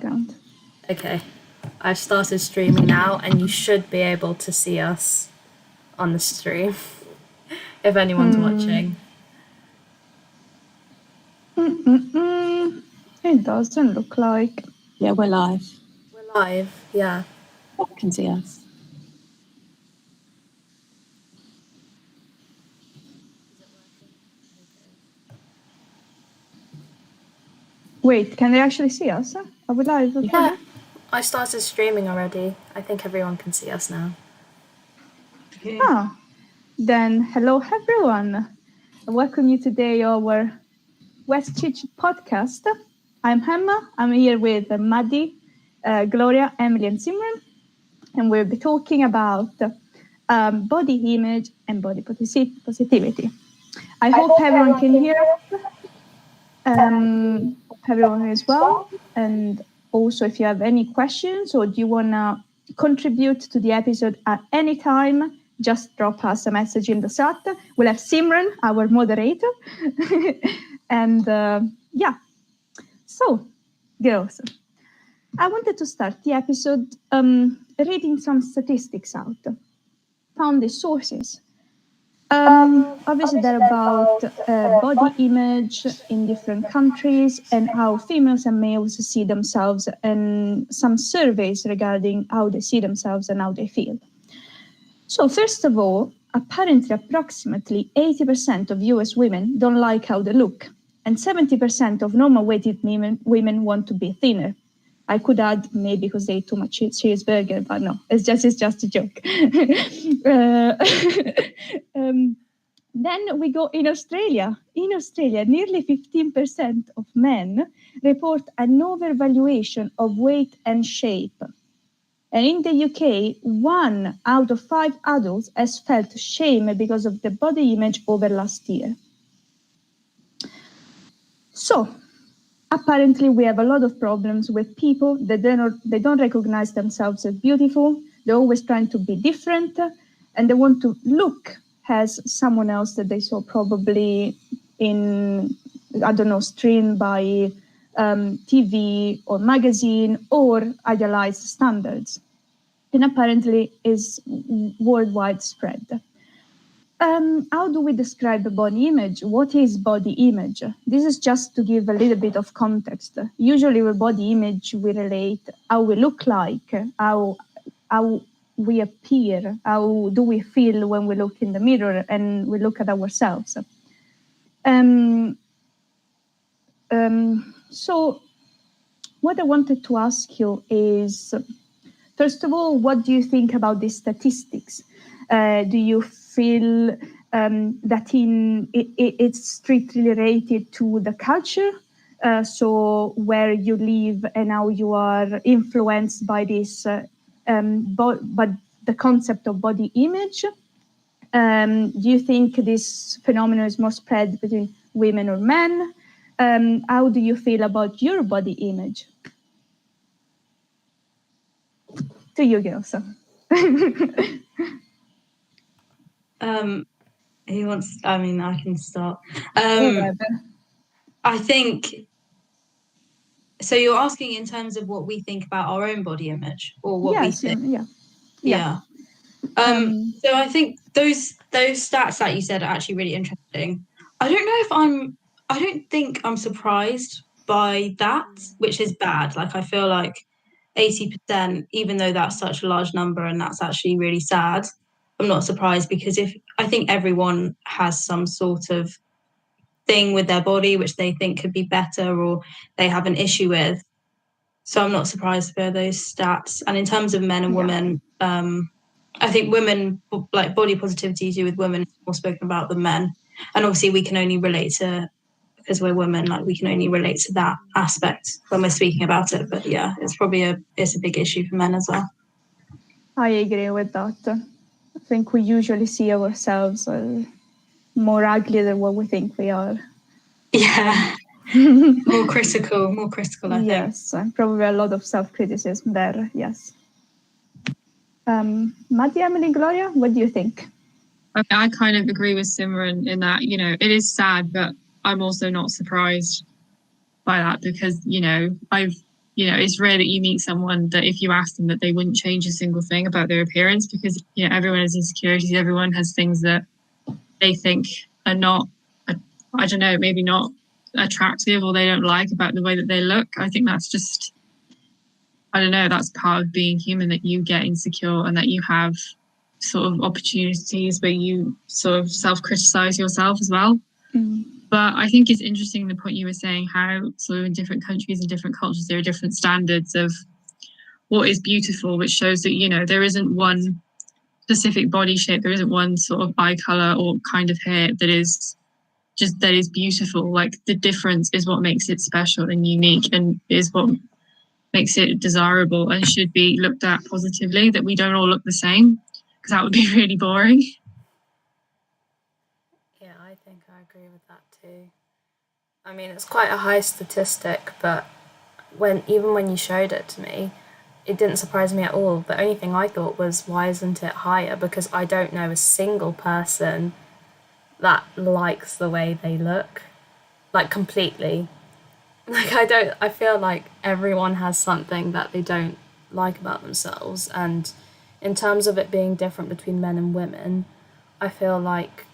background. Okay, I've started streaming now, and you should be able to see us on the stream if anyone's watching. It doesn't look like. Yeah, we're live. We're live, yeah. You can see us. Wait, can they actually see us? Are we live? Yeah, I started streaming already. I think everyone can see us now. Okay. Then hello everyone. Welcome you today our WES Chit podcast. I'm Hemma. I'm here with Maddie, Gloria, Emily, and Simran, and we'll be talking about body image and body positivity. I hope everyone can hear us. Hope everyone is well. And also, if you have any questions or do you want to contribute to the episode at any time, just drop us a message in the chat. We'll have Simran, our moderator. And yeah, so girls, I wanted to start the episode reading some statistics out. Found the sources. Obviously, they're about body image in different countries and how females and males see themselves, and some surveys regarding how they see themselves and how they feel. So, first of all, apparently approximately 80% of US women don't like how they look, and 70% of normal-weighted women want to be thinner. I could add maybe because they eat too much cheeseburger, but no, it's just a joke. Then we go in Australia. In Australia, nearly 15% of men report an overvaluation of weight and shape. And in the UK, 1 out of 5 adults has felt shame because of the body image over last year. So, apparently, we have a lot of problems with people that they don't recognize themselves as beautiful. They're always trying to be different, and they want to look as someone else that they saw probably in, I don't know, streamed by TV or magazine or idealized standards. And apparently is worldwide spread. How do we describe the body image? What is body image? This is just to give a little bit of context. Usually with body image, we relate how we look like, how we appear, how do we feel when we look in the mirror and we look at ourselves. So what I wanted to ask you is, first of all, what do you think about these statistics? Do you feel that it's strictly related to the culture? So where you live and how you are influenced by this, but the concept of body image? Do you think this phenomenon is more spread between women or men? How do you feel about your body image? To you, girls. Who wants? I mean, I can start. I think. So you're asking in terms of what we think about our own body image, or what we think? Yeah. So I think those stats that you said are actually really interesting. I don't think I'm surprised by that, which is bad. Like, I feel like 80%, even though that's such a large number and that's actually really sad, I'm not surprised, because I think everyone has some sort of thing with their body which they think could be better or they have an issue with. So I'm not surprised by those stats. And in terms of men and women, I think women, like body positivity to do with women, is more spoken about than men. And obviously we can only relate to, because we're women, like we can only relate to that aspect when we're speaking about it. But yeah, it's probably it's a big issue for men as well. I agree with that. I think we usually see ourselves more ugly than what we think we are. Yeah. more critical, I think. Yes, probably a lot of self-criticism there, yes. Maddie, Emily, Gloria, what do you think? I kind of agree with Simran in that, it is sad, but I'm also not surprised by that, because, I've it's rare that you meet someone that if you ask them that they wouldn't change a single thing about their appearance, because everyone has insecurities, everyone has things that they think are not, I don't know, maybe not attractive or they don't like about the way that they look. I think that's just, I don't know, that's part of being human, that you get insecure and that you have sort of opportunities where you sort of self-criticize yourself as well. But I think it's interesting the point you were saying, how sort of in different countries and different cultures there are different standards of what is beautiful, which shows that there isn't one specific body shape, there isn't one sort of eye color or kind of hair that is beautiful. Like, the difference is what makes it special and unique, and is what makes it desirable and should be looked at positively, that we don't all look the same, because that would be really boring. Yeah, I think I agree with that too. I mean, it's quite a high statistic, but even when you showed it to me, it didn't surprise me at all. The only thing I thought was, why isn't it higher? Because I don't know a single person that likes the way they look, like, completely. Like, I feel like everyone has something that they don't like about themselves. And in terms of it being different between men and women, I feel like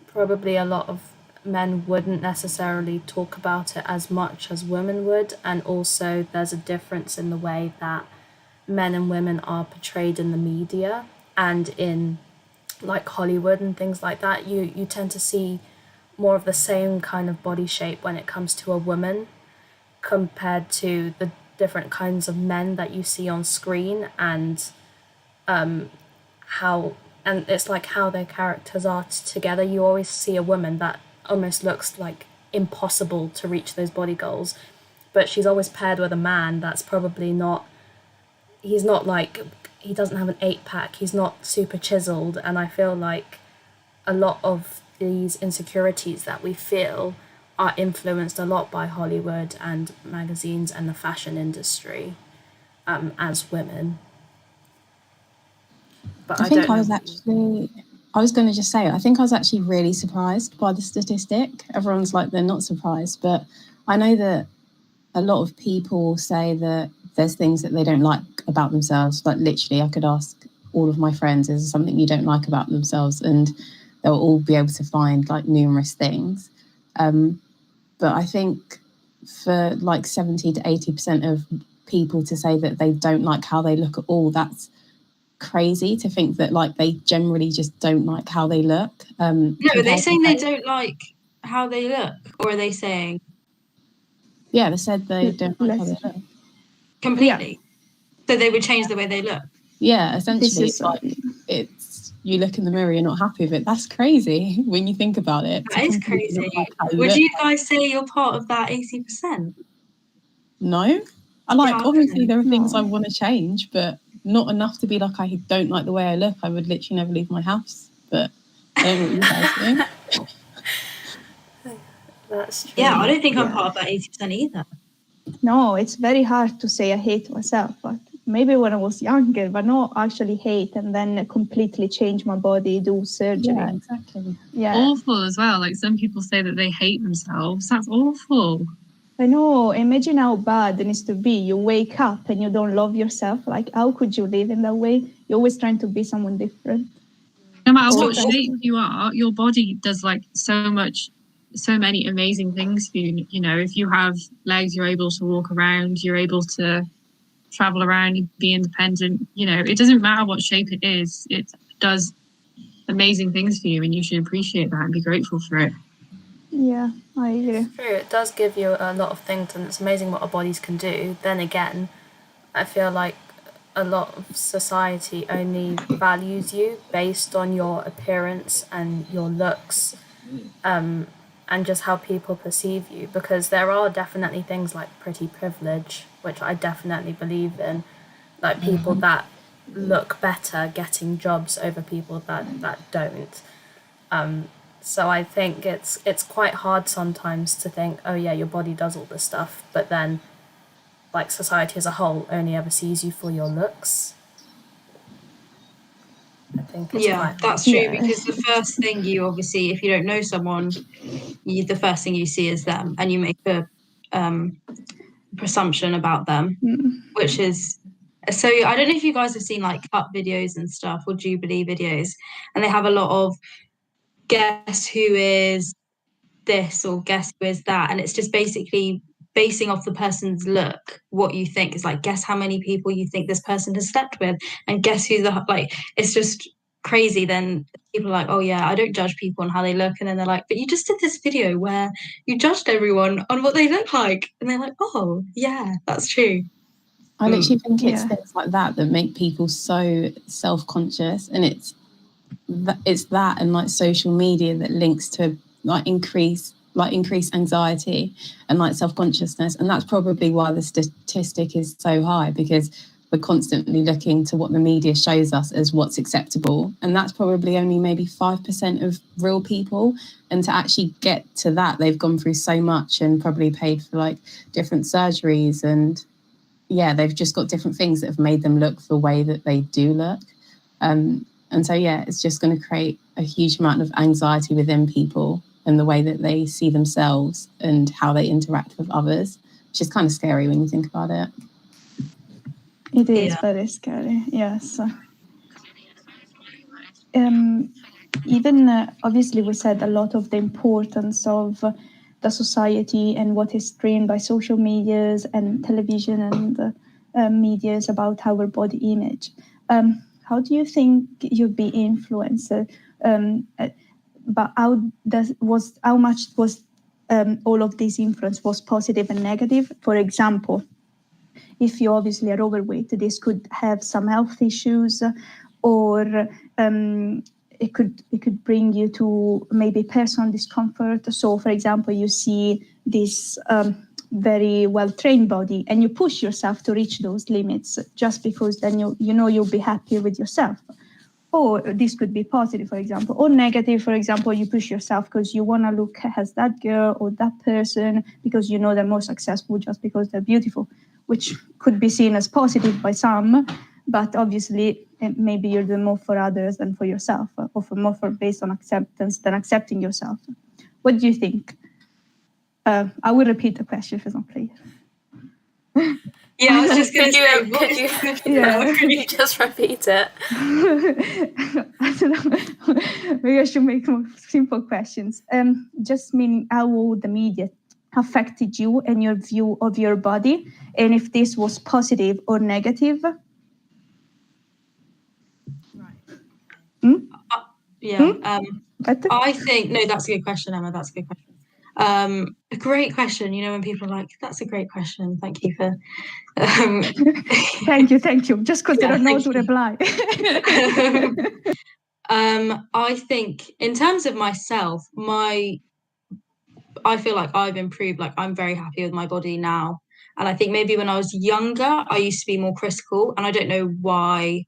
probably a lot of men wouldn't necessarily talk about it as much as women would. And also there's a difference in the way that men and women are portrayed in the media and in, like, Hollywood and things like that. You tend to see more of the same kind of body shape when it comes to a woman compared to the different kinds of men that you see on screen, and it's like how their characters are together. You always see a woman that almost looks like impossible to reach those body goals, but she's always paired with a man that's probably not, he doesn't have an 8-pack, he's not super chiseled. And I feel like a lot of these insecurities that we feel are influenced a lot by Hollywood and magazines and the fashion industry, as women. But I was going to just say, I think I was actually really surprised by the statistic. Everyone's like, they're not surprised, but I know that a lot of people say that there's things that they don't like about themselves. Like, literally, I could ask all of my friends, is there something you don't like about themselves? And they'll all be able to find, like, numerous things. But I think for like 70 to 80% of people to say that they don't like how they look at all, that's crazy to think that, like, they generally just don't like how they look. No, are they saying they don't like how they look, or are they saying? Yeah, they said they don't like how they look. Completely. Yeah. So they would change the way they look. Yeah, essentially, it's you look in the mirror, you're not happy with it. That's crazy when you think about it. That is crazy. Would you guys say you're part of that 80%? No. Obviously there are things I want to change, but not enough to be like, I don't like the way I look. I would literally never leave my house. But I don't know what you guys do. That's true. Yeah, I don't think I'm part of that 80% either. No, it's very hard to say I hate myself, but maybe when I was younger, but not actually hate and then completely change my body, do surgery. Yeah, exactly. Yeah. Awful as well. Like, some people say that they hate themselves. That's awful. I know. Imagine how bad it needs to be. You wake up and you don't love yourself. Like, how could you live in that way? You're always trying to be someone different. No matter what shape you are, your body does like so many amazing things for you. You know, if you have legs, you're able to walk around, you're able to travel around, be independent. You know, it doesn't matter what shape it is. It does amazing things for you, and you should appreciate that and be grateful for it. Yeah, I agree. It's true, it does give you a lot of things, and it's amazing what our bodies can do. Then again, I feel like a lot of society only values you based on your appearance and your looks, and just how people perceive you, because there are definitely things like pretty privilege, which I definitely believe in, like people that look better getting jobs over people that don't. So I think it's quite hard sometimes to think, oh yeah, your body does all this stuff, but then, like, society as a whole only ever sees you for your looks. I think it's quite that's true, because the first thing you obviously, if you don't know someone, the first thing you see is them, and you make presumption about them, which is, so I don't know if you guys have seen like cut videos and stuff or Jubilee videos, and they have a lot of guess who is this or guess who is that, and it's just basically basing off the person's look what you think is like, guess how many people you think this person has slept with, and guess who the, like, it's just crazy. Then people are like, oh yeah, I don't judge people on how they look, and then they're like, but you just did this video where you judged everyone on what they look like, and they're like, oh yeah, that's true. I literally think it's things like that make people so self-conscious, and it's that and like social media that links to like increased anxiety and like self-consciousness, and that's probably why the statistic is so high, because we're constantly looking to what the media shows us as what's acceptable, and that's probably only maybe 5% of real people. And to actually get to that, they've gone through so much and probably paid for like different surgeries, and they've just got different things that have made them look the way that they do look. And so, it's just going to create a huge amount of anxiety within people and the way that they see themselves and how they interact with others, which is kind of scary when you think about it. It is very scary, yes. Even, obviously, we said a lot of the importance of the society and what is streamed by social medias and television and medias about our body image. How do you think you'd be influenced? But how much was all of this influence was positive and negative? For example, if you obviously are overweight, this could have some health issues, or it could bring you to maybe personal discomfort. So, for example, you see this very well-trained body and you push yourself to reach those limits just because then you know you'll be happier with yourself. Or this could be positive, for example, or negative. For example, you push yourself because you want to look as that girl or that person because you know they're more successful just because they're beautiful, which could be seen as positive by some, but obviously maybe you're doing more for others than for yourself, or more based on acceptance than accepting yourself. What do you think? I will repeat the question if it's not clear. Yeah, I was just going to say, could you just repeat it? I don't know. Maybe I should make more simple questions. Just meaning how the media affected you and your view of your body, and if this was positive or negative. Right. I think, no, that's a good question, Emma. That's a good question. A great question. You know, when people are like, that's a great question. Thank you for... Thank you. Just because they don't know to reply. I think in terms of myself, I feel like I've improved. Like, I'm very happy with my body now. And I think maybe when I was younger, I used to be more critical, and I don't know why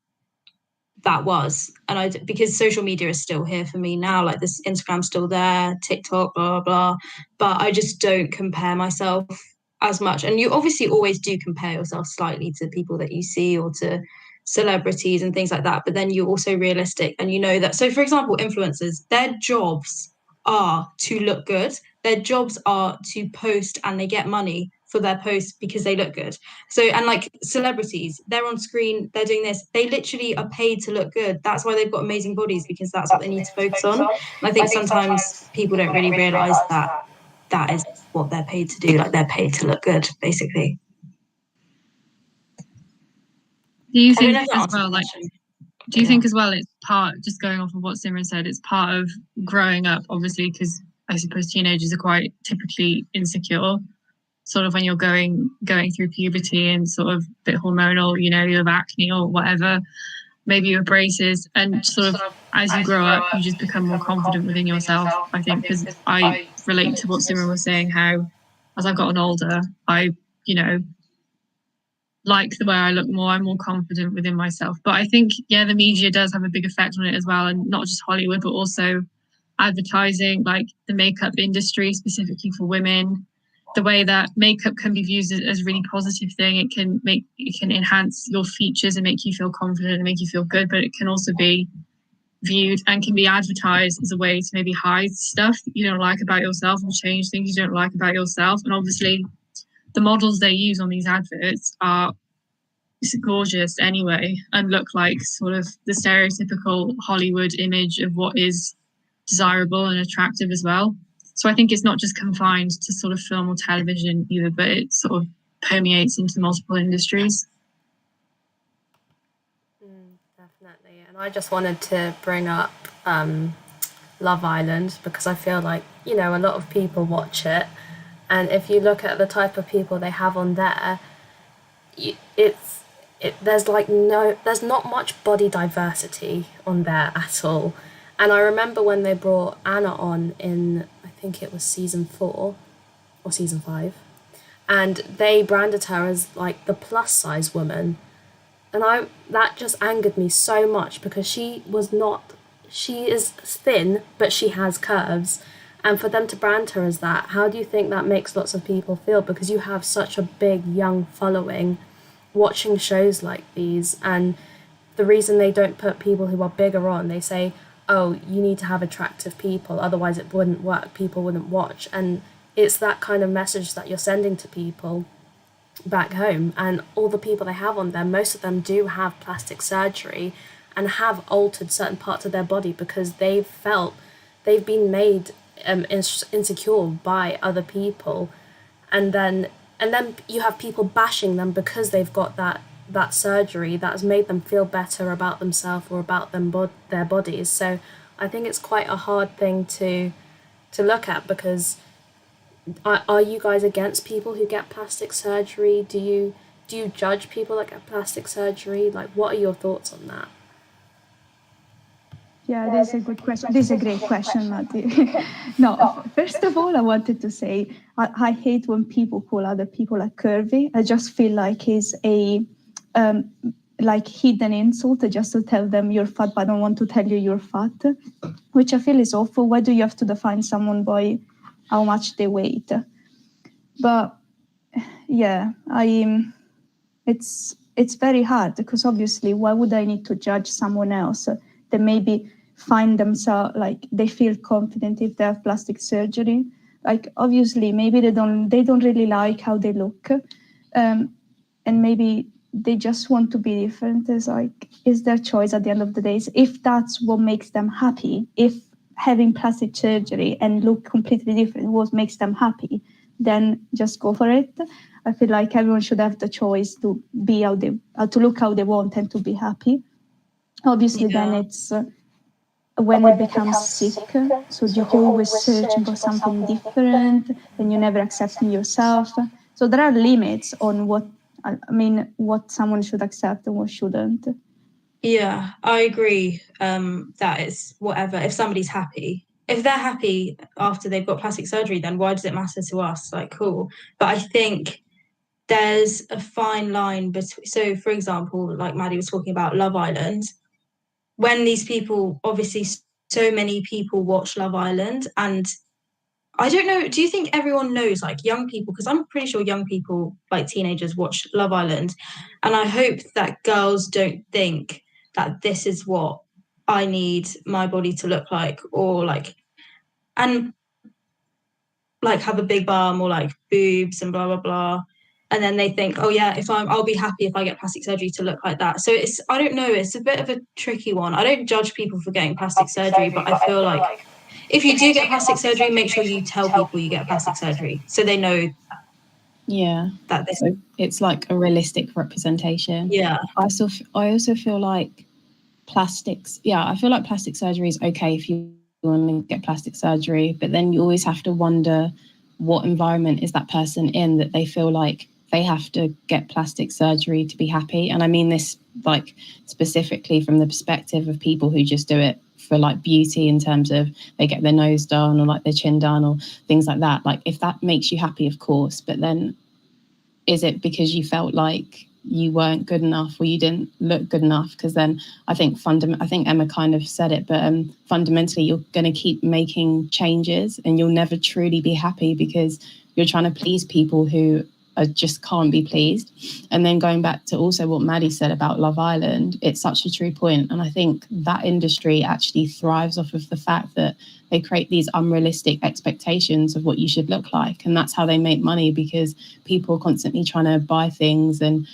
that was. And because social media is still here for me now, like this Instagram's still there, TikTok, blah, blah, blah. But I just don't compare myself as much. And you obviously always do compare yourself slightly to people that you see or to celebrities and things like that. But then you're also realistic and you know that. So, for example, influencers, their jobs are to look good. Their jobs are to post and they get money for their posts because they look good. So, and like celebrities, they're on screen, they're doing this, they literally are paid to look good. That's why they've got amazing bodies, because that's what they need to focus on. And I think sometimes people don't really realize that that is what they're paid to do. Like, they're paid to look good, basically. Do you think as well, like, do you think as well it's part, just going off of what Simran said, it's part of growing up, obviously, because I suppose teenagers are quite typically insecure, sort of when you're going through puberty and sort of a bit hormonal, you know, you have acne or whatever, maybe you have braces, and sort of as you grow up, you just become more confident within yourself, I think, because I relate to what Simran was saying, how as I've gotten older, I, you know, like the way I look more, I'm more confident within myself. But I think, the media does have a big effect on it as well, and not just Hollywood, but also advertising, like the makeup industry, specifically for women. The way that makeup can be viewed as a really positive thing. It can enhance your features and make you feel confident and make you feel good, but it can also be viewed and can be advertised as a way to maybe hide stuff that you don't like about yourself or change things you don't like about yourself. And obviously the models they use on these adverts are gorgeous anyway, and look like sort of the stereotypical Hollywood image of what is desirable and attractive as well. So I think it's not just confined to sort of film or television either, but it sort of permeates into multiple industries. Definitely. And I just wanted to bring up Love Island, because I feel like, you know, a lot of people watch it, and if you look at the type of people they have on there, there's not much body diversity on there at all. And I remember when they brought Anna on in, I think it was season 4 or season 5, and they branded her as like the plus size woman, and that just angered me so much, because she is thin, but she has curves. And for them to brand her as that, how do you think that makes lots of people feel? Because you have such a big young following watching shows like these, and the reason they don't put people who are bigger on, they say, oh, you need to have attractive people, otherwise it wouldn't work, people wouldn't watch. And it's that kind of message that you're sending to people back home. And all the people they have on there, most of them do have plastic surgery and have altered certain parts of their body because they've been made insecure by other people. And then you have people bashing them because they've got that surgery that has made them feel better about themselves or about their bodies. So I think it's quite a hard thing to look at, because are you guys against people who get plastic surgery? Do you judge people that get plastic surgery? Like, what are your thoughts on that? Yeah, this is a good question. This is a great question, Matty. No, first of all, I wanted to say I hate when people call other people like curvy. I just feel like it's a like hidden insult just to tell them you're fat, but I don't want to tell you you're fat, which I feel is awful. Why do you have to define someone by how much they weigh? But yeah, it's very hard, because obviously, why would I need to judge someone else that maybe find themselves like they feel confident if they have plastic surgery? Like, obviously, maybe they don't really like how they look, and maybe they just want to be different. It's their choice at the end of the day. If that's what makes them happy, if having plastic surgery and look completely different what makes them happy, then just go for it. I feel like everyone should have the choice to be to look how they want and to be happy. Obviously, then it's when they become sick, so you're always searching for something different and you never accepting yourself. So there are limits on what someone should accept and what shouldn't. Yeah, I agree that it's whatever. If somebody's happy, if they're happy after they've got plastic surgery, then why does it matter to us? Like, cool. But I think there's a fine line between, so for example, like Maddie was talking about Love Island, when these people, obviously so many people watch Love Island, and I don't know, do you think everyone knows, like young people, because I'm pretty sure young people, like teenagers, watch Love Island, and I hope that girls don't think that this is what I need my body to look like, or like, and like have a big bum or like boobs and blah blah blah, and then they think, oh yeah, I'll be happy if I get plastic surgery to look like that. So it's, I don't know, it's a bit of a tricky one. I don't judge people for getting plastic surgery, but I feel like if you do get plastic surgery, make sure you tell people you get plastic surgery so they know. Yeah, that so it's like a realistic representation. Yeah, I also feel like plastics. Yeah, I feel like plastic surgery is okay if you want to get plastic surgery, but then you always have to wonder what environment is that person in that they feel like they have to get plastic surgery to be happy. And I mean this like specifically from the perspective of people who just do it for like beauty, in terms of they get their nose done or like their chin done or things like that. Like, if that makes you happy, of course, but then is it because you felt like you weren't good enough or you didn't look good enough? Because then I think Emma kind of said it, but fundamentally you're going to keep making changes and you'll never truly be happy because you're trying to please people who just can't be pleased. And then going back to also what Maddie said about Love Island, it's such a true point. And I think that industry actually thrives off of the fact that they create these unrealistic expectations of what you should look like. And that's how they make money, because people are constantly trying to buy things and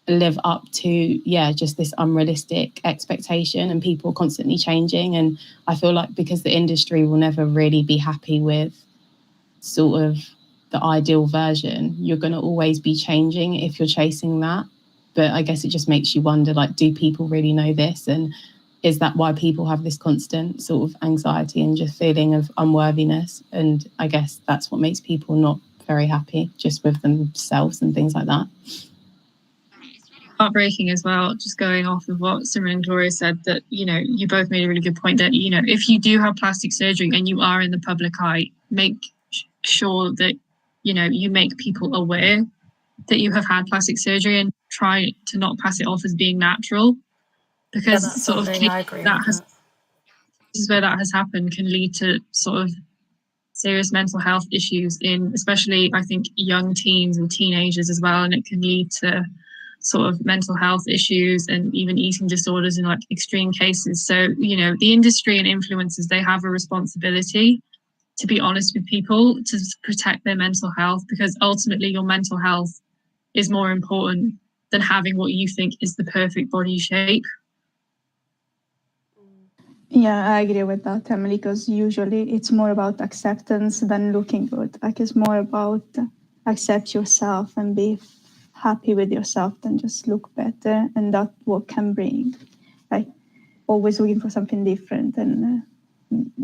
live up to just this unrealistic expectation, and people constantly changing. And I feel like because the industry will never really be happy with sort of the ideal version, you're going to always be changing if you're chasing that. But I guess it just makes you wonder, like, do people really know this? And is that why people have this constant sort of anxiety and just feeling of unworthiness? And I guess that's what makes people not very happy just with themselves and things like that. Heartbreaking as well, just going off of what Simran and Gloria said, that, you know, you both made a really good point that, you know, if you do have plastic surgery and you are in the public eye, make sure that, you know, you make people aware that you have had plastic surgery and try to not pass it off as being natural, because sort of this is where that has happened can lead to sort of serious mental health issues in especially, I think, young teens and teenagers as well, and it can lead to sort of mental health issues and even eating disorders in like extreme cases. So, you know, the industry and influencers, they have a responsibility to be honest with people, to protect their mental health, because ultimately your mental health is more important than having what you think is the perfect body shape. Yeah, I agree with that, Emily, because usually it's more about acceptance than looking good. Like, it's more about accept yourself and be happy with yourself than just look better, and that's what can bring, like, always looking for something different and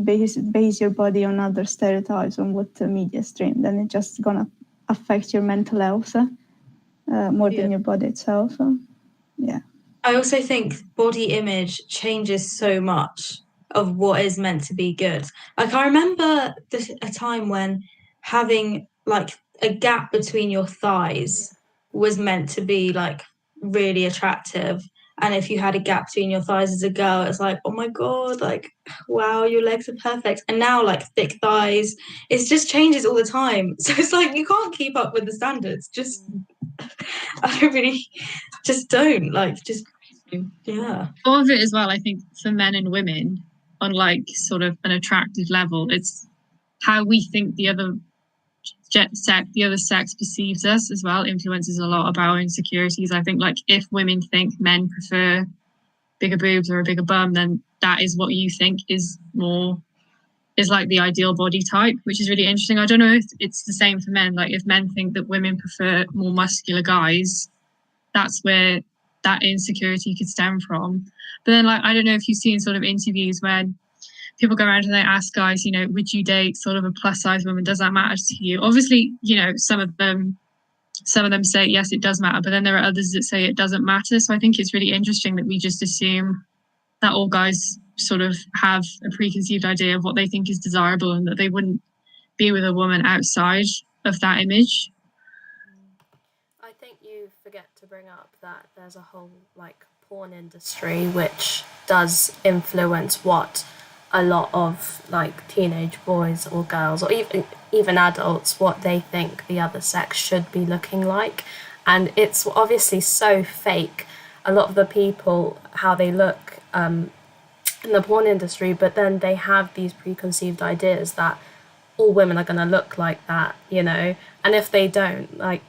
base your body on other stereotypes on what the media stream, then it's just gonna affect your mental health more than your body itself. I also think body image changes so much of what is meant to be good. Like, I remember a time when having like a gap between your thighs was meant to be like really attractive. And if you had a gap between your thighs as a girl, it's like, oh my God, like, wow, your legs are perfect. And now, like, thick thighs, it just changes all the time. So it's like, you can't keep up with the standards. Just, I really just don't, like, just, yeah. All of it as well, I think, for men and women, on like sort of an attractive level, it's how we think the other sex perceives us as well influences a lot of our insecurities. I think, like, if women think men prefer bigger boobs or a bigger bum, then that is what you think is like the ideal body type, which is really interesting. I don't know if it's the same for men. Like, if men think that women prefer more muscular guys, that's where that insecurity could stem from. But then, like, I don't know if you've seen sort of interviews when people go around and they ask guys, you know, would you date sort of a plus size woman? Does that matter to you? Obviously, you know, some of them say, yes, it does matter. But then there are others that say it doesn't matter. So I think it's really interesting that we just assume that all guys sort of have a preconceived idea of what they think is desirable and that they wouldn't be with a woman outside of that image. I think you forget to bring up that there's a whole like porn industry which does influence what a lot of like teenage boys or girls or even adults, what they think the other sex should be looking like. And it's obviously so fake, a lot of the people, how they look in the porn industry, but then they have these preconceived ideas that all women are going to look like that, you know, and if they don't, like,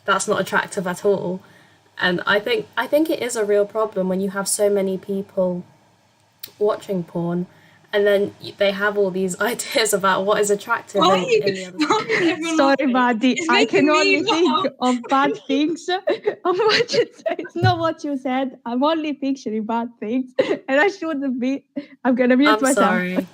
that's not attractive at all. And I think it is a real problem when you have so many people watching porn and then they have all these ideas about what is attractive in the other. Sorry, Buddy. I can only think of bad things. It's not what you said. I'm only picturing bad things, and I shouldn't be. I'm gonna mute myself. Sorry.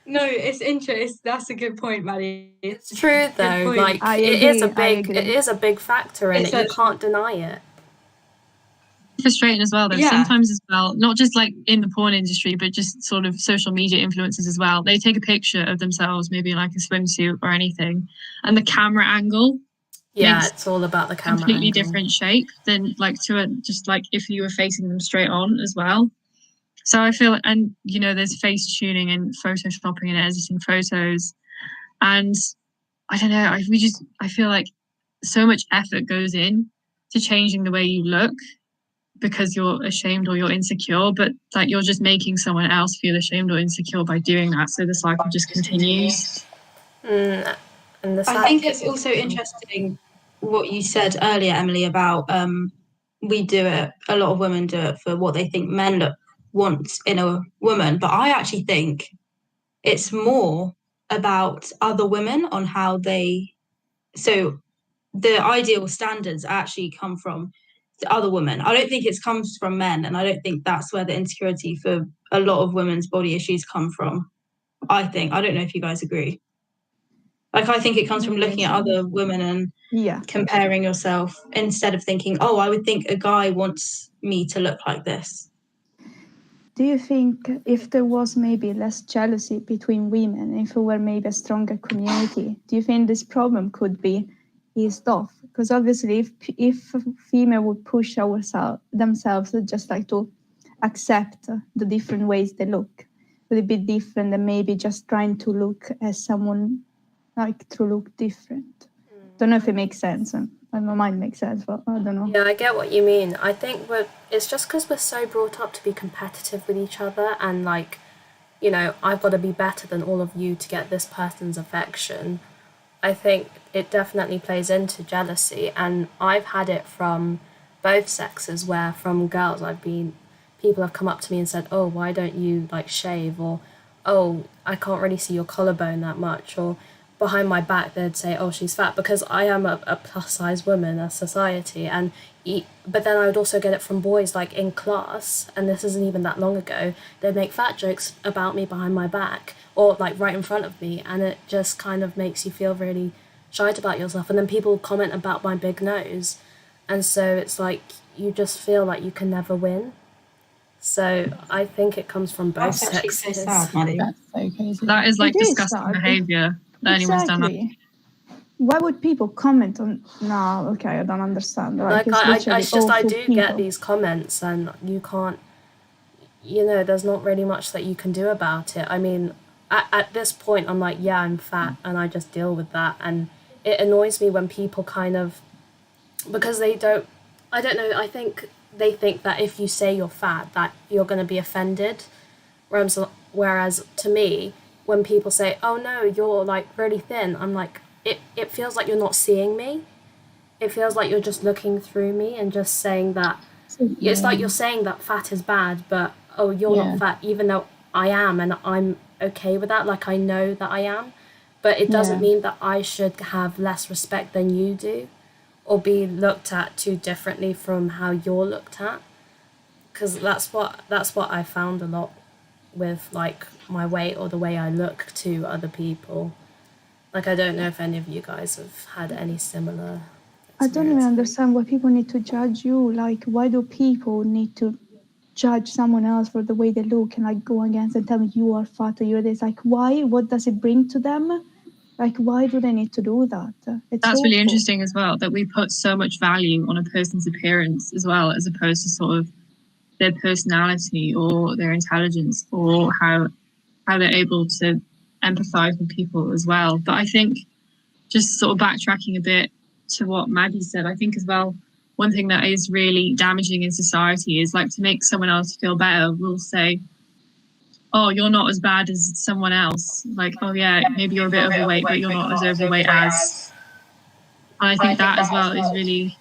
No, it's interesting. That's a good point, Maddie. It's true though. Like, it is a big factor in it. You can't deny it. Frustrating as well though. Sometimes as well, not just like in the porn industry, but just sort of social media influencers as well. They take a picture of themselves, maybe in like a swimsuit or anything, and the camera angle makes it's all about the camera completely angle. different shape than like just like if you were facing them straight on as well. So I feel, and you know, there's face tuning and photoshopping and editing photos, and I don't know, I feel like so much effort goes in to changing the way you look because you're ashamed or you're insecure, but like you're just making someone else feel ashamed or insecure by doing that. So the cycle just continues. I think it's also interesting what you said earlier, Emily, about we do it, a lot of women do it for what they think men want in a woman. But I actually think it's more about other women on how so the ideal standards actually come from the other women. I don't think it comes from men, and I don't think that's where the insecurity for a lot of women's body issues come from. I don't know if you guys agree. Like, I think it comes from looking at other women and comparing yourself instead of thinking, oh, I would think a guy wants me to look like this. Do you think if there was maybe less jealousy between women, if it were maybe a stronger community, do you think this problem could be eased off? Because obviously if female would push themselves just like to accept the different ways they look, would it be different than maybe just trying to look as someone like to look different? Don't know if it makes sense. My mind makes sense, but I don't know. Yeah, I get what you mean. I think it's just because we're so brought up to be competitive with each other and like, you know, I've got to be better than all of you to get this person's affection. I think it definitely plays into jealousy, and I've had it from both sexes where from girls people have come up to me and said, oh, why don't you like shave, or oh, I can't really see your collarbone that much, or behind my back they'd say, oh, she's fat, because I am a plus size woman as society. And but then I would also get it from boys like in class, and this isn't even that long ago, they'd make fat jokes about me behind my back or like right in front of me, and it just kind of makes you feel really shite about yourself. And then people comment about my big nose, and so it's like you just feel like you can never win. So I think it comes from both sexes. That's actually so sad, Maddie. That's so crazy. That is like disgusting behaviour that anyone's done that. Why would people comment on? No, okay, I don't understand. Like I do get these comments, and you can't. You know, there's not really much that you can do about it. I mean, at this point, I'm like, yeah, I'm fat, and I just deal with that. And it annoys me when people kind of, because they don't. I don't know. I think they think that if you say you're fat, that you're going to be offended. Whereas to me, when people say, oh no, you're like really thin, I'm like, it feels like you're not seeing me. It feels like you're just looking through me and just saying that. It's like you're saying that fat is bad, but oh, you're not fat, even though I am, and I'm okay with that. Like, I know that I am, but it doesn't mean that I should have less respect than you do, or be looked at too differently from how you're looked at. Because that's what I found a lot with like my weight or the way I look to other people. Like, I don't know if any of you guys have had any similar experiences. I don't even understand why people need to judge you. Like, why do people need to judge someone else for the way they look and like go against and tell me you are fat or you're this? Like, why? What does it bring to them? Like, why do they need to do that? That's really interesting as well, that we put so much value on a person's appearance as well, as opposed to sort of their personality or their intelligence or how they're able to empathize with people as well. But I think, just sort of backtracking a bit to what Maggie said, I think as well, one thing that is really damaging in society is like to make someone else feel better, we'll say, oh, you're not as bad as someone else. Like, oh yeah, maybe you're a bit overweight, but you're not as overweight as. And I think that as well is really,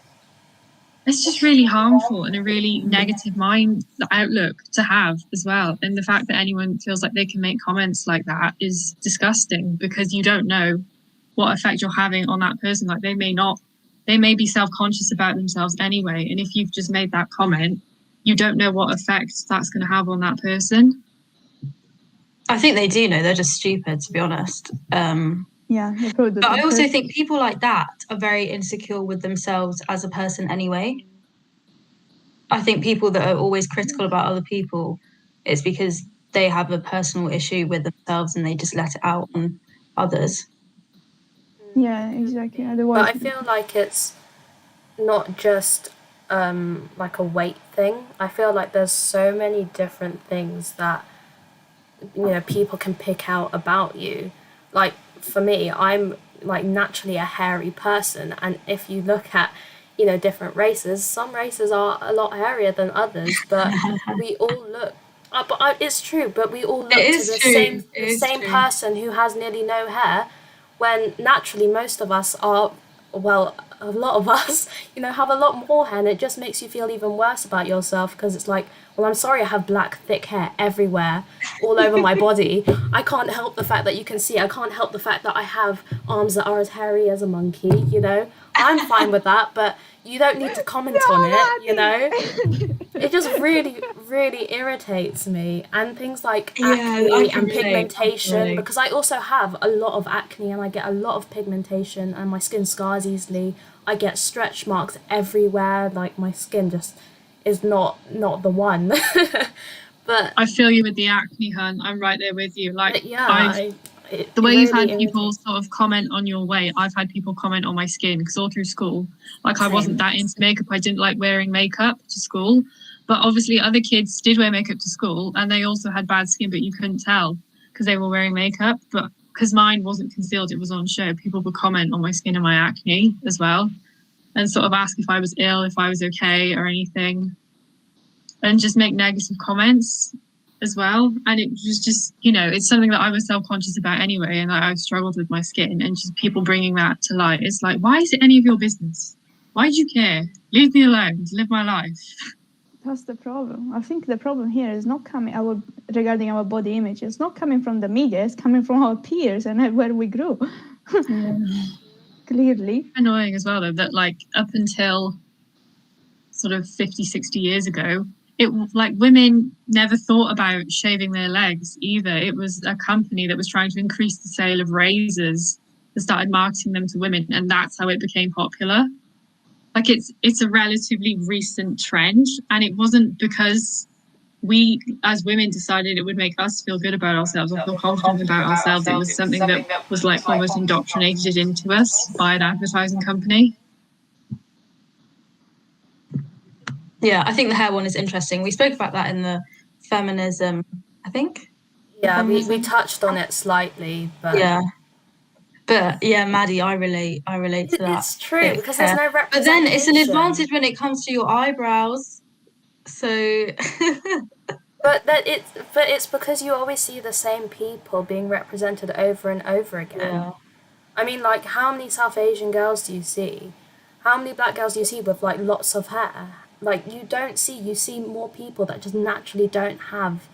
it's just really harmful and a really negative mind outlook to have as well. And the fact that anyone feels like they can make comments like that is disgusting, because you don't know what effect you're having on that person. Like, they may be self-conscious about themselves anyway. And if you've just made that comment, you don't know what effect that's going to have on that person. I think they do know. They're just stupid, to be honest. Yeah, but I also think people like that are very insecure with themselves as a person anyway. I think people that are always critical about other people, it's because they have a personal issue with themselves and they just let it out on others. Yeah, exactly. Otherwise, but I feel like it's not just like a weight thing. I feel like there's so many different things that, you know, people can pick out about you. Like, for me, I'm like naturally a hairy person. And if you look at, you know, different races, some races are a lot hairier than others, but we all look. It's true, but we all look to the same person who has nearly no hair, when naturally most of us are, well, a lot of us, you know, have a lot more hair, and it just makes you feel even worse about yourself, because it's like, well, I'm sorry I have black thick hair everywhere, all over my body. I can't help the fact that you can see. I can't help the fact that I have arms that are as hairy as a monkey, you know. I'm fine with that, but you don't need to comment on it, you know. It just really, really irritates me. And things like acne and pigmentation, because I also have a lot of acne and I get a lot of pigmentation and my skin scars easily. I get stretch marks everywhere, like my skin just is not the one. But I feel you with the acne, hun. I'm right there with you. Like, yeah, the way you've had people sort of comment on your weight, I've had people comment on my skin, because all through school, like, I wasn't that into makeup. I didn't like wearing makeup to school, but obviously other kids did wear makeup to school, and they also had bad skin, but you couldn't tell because they were wearing makeup. But because mine wasn't concealed, it was on show, people would comment on my skin and my acne as well, and sort of ask if I was ill, if I was okay or anything, and just make negative comments as well. And it was just, you know, it's something that I was self-conscious about anyway, and I've struggled with my skin, and just people bringing that to light. It's like, why is it any of your business? Why do you care? Leave me alone to live my life. That's the problem. I think the problem here is not coming regarding our body image. It's not coming from the media. It's coming from our peers and where we grew. Clearly. Annoying as well, though, that like up until sort of 50, 60 years ago, it like women never thought about shaving their legs either. It was a company that was trying to increase the sale of razors that started marketing them to women, and that's how it became popular. Like, it's a relatively recent trend, and it wasn't because we as women decided it would make us feel good about ourselves or feel confident about ourselves. It was something that was like almost indoctrinated into us by an advertising company. Yeah, I think the hair one is interesting. We spoke about that in the feminism, I think. Yeah, we touched on it slightly, but yeah, Maddie, I relate to that. It's true, because there's no representation. But then it's an advantage when it comes to your eyebrows. So But it's because you always see the same people being represented over and over again. Yeah. I mean, like, how many South Asian girls do you see? How many black girls do you see with like lots of hair? Like, you see more people that just naturally don't have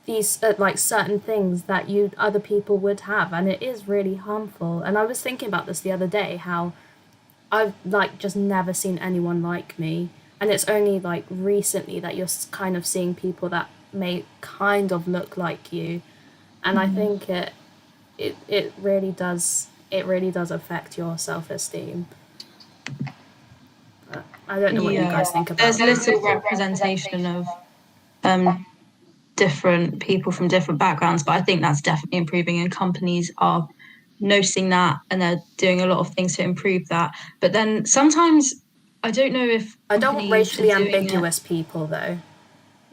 these like certain things that other people would have, and it is really harmful. And I was thinking about this the other day, how I've like just never seen anyone like me, and it's only like recently that you're kind of seeing people that may kind of look like you, and I think it really does affect your self-esteem. But I don't know what you guys think about it. There's little representation of different people from different backgrounds, but I think that's definitely improving, and companies are noticing that, and they're doing a lot of things to improve that. But then sometimes I don't know if I don't want racially ambiguous people, though.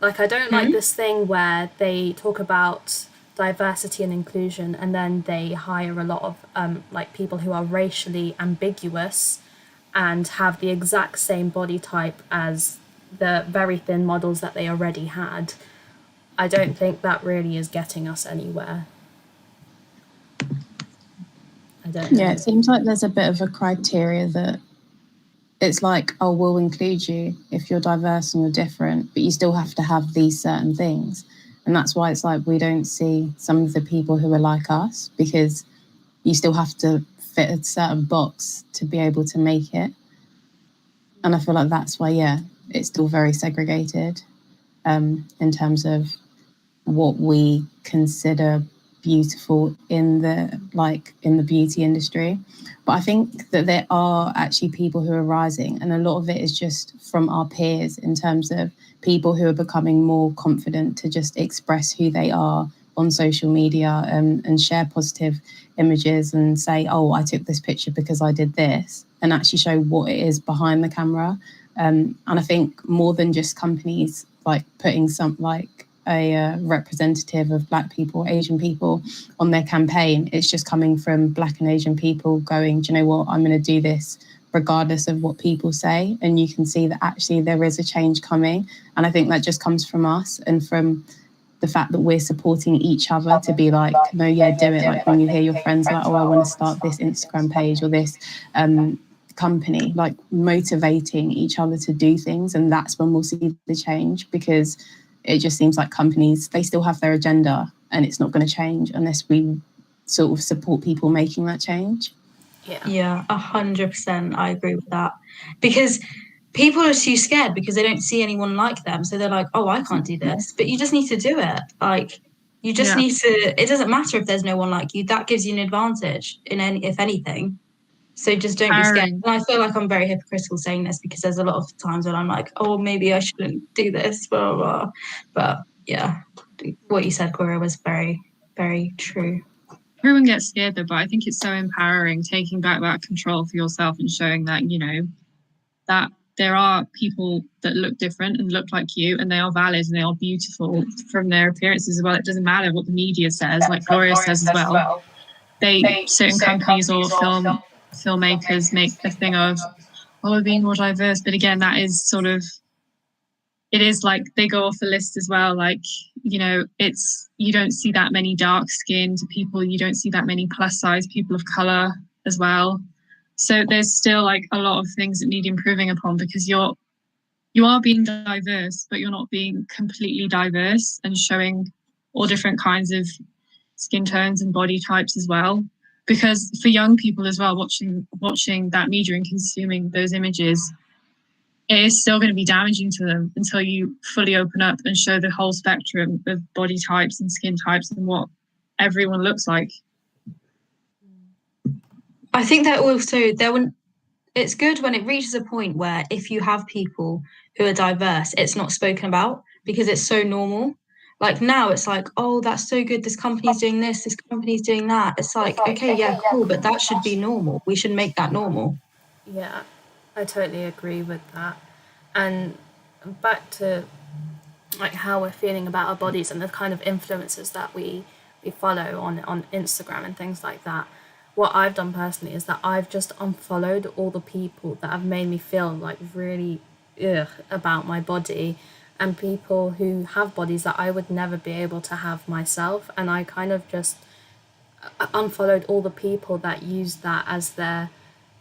Like, I don't like this thing where they talk about diversity and inclusion, and then they hire a lot of like people who are racially ambiguous and have the exact same body type as the very thin models that they already had. I don't think that really is getting us anywhere. I don't know. Yeah, it seems like there's a bit of a criteria that it's like, oh, we'll include you if you're diverse and you're different, but you still have to have these certain things. And that's why it's like we don't see some of the people who are like us, because you still have to fit a certain box to be able to make it. And I feel like that's why, it's still very segregated in terms of what we consider beautiful in the beauty industry. But I think that there are actually people who are rising, and a lot of it is just from our peers, in terms of people who are becoming more confident to just express who they are on social media, and share positive images and say, oh, I took this picture because I did this, and actually show what it is behind the camera. And I think more than just companies like putting some like a representative of Black people, Asian people on their campaign. It's just coming from Black and Asian people going, do you know what, I'm going to do this regardless of what people say. And you can see that actually there is a change coming. And I think that just comes from us and from the fact that we're supporting each other to be like, no, yeah, do it. Like when you hear your friends like, oh, I want to start this Instagram page or this company, like motivating each other to do things. And that's when we'll see the change, because it just seems like companies, they still have their agenda and it's not going to change unless we sort of support people making that change. Yeah, 100%. I agree with that, because people are too scared because they don't see anyone like them. So they're like, oh, I can't do this. But you just need to do it. Like, you just need to, it doesn't matter if there's no one like you. That gives you an advantage if anything. So just don't be scared. And I feel like I'm very hypocritical saying this, because there's a lot of times when I'm like, oh, maybe I shouldn't do this, blah, blah, blah. But yeah, what you said, Cora, was very, very true. Everyone gets scared though, but I think it's so empowering, taking back that control for yourself and showing that, you know, that there are people that look different and look like you, and they are valid and they are beautiful from their appearances as well. It doesn't matter what the media says, like Gloria says as well. Certain companies or filmmakers make a thing of, oh, we're being more diverse. But again, that is sort of, it is like they go off the list as well. Like, you know, you don't see that many dark skinned people. You don't see that many plus size people of color as well. So there's still like a lot of things that need improving upon, because you are being diverse, but you're not being completely diverse and showing all different kinds of skin tones and body types as well. Because for young people as well, watching that media and consuming those images, it is still going to be damaging to them until you fully open up and show the whole spectrum of body types and skin types and what everyone looks like. I think that also it's good when it reaches a point where if you have people who are diverse, it's not spoken about because it's so normal. Like now it's like, oh, that's so good. This company's doing this company's doing that. It's like, okay, yeah, cool. But that should be normal. We should make that normal. Yeah, I totally agree with that. And back to like how we're feeling about our bodies and the kind of influences that we follow on Instagram and things like that. What I've done personally is that I've just unfollowed all the people that have made me feel like really about my body, and people who have bodies that I would never be able to have myself. And I kind of just unfollowed all the people that use that as their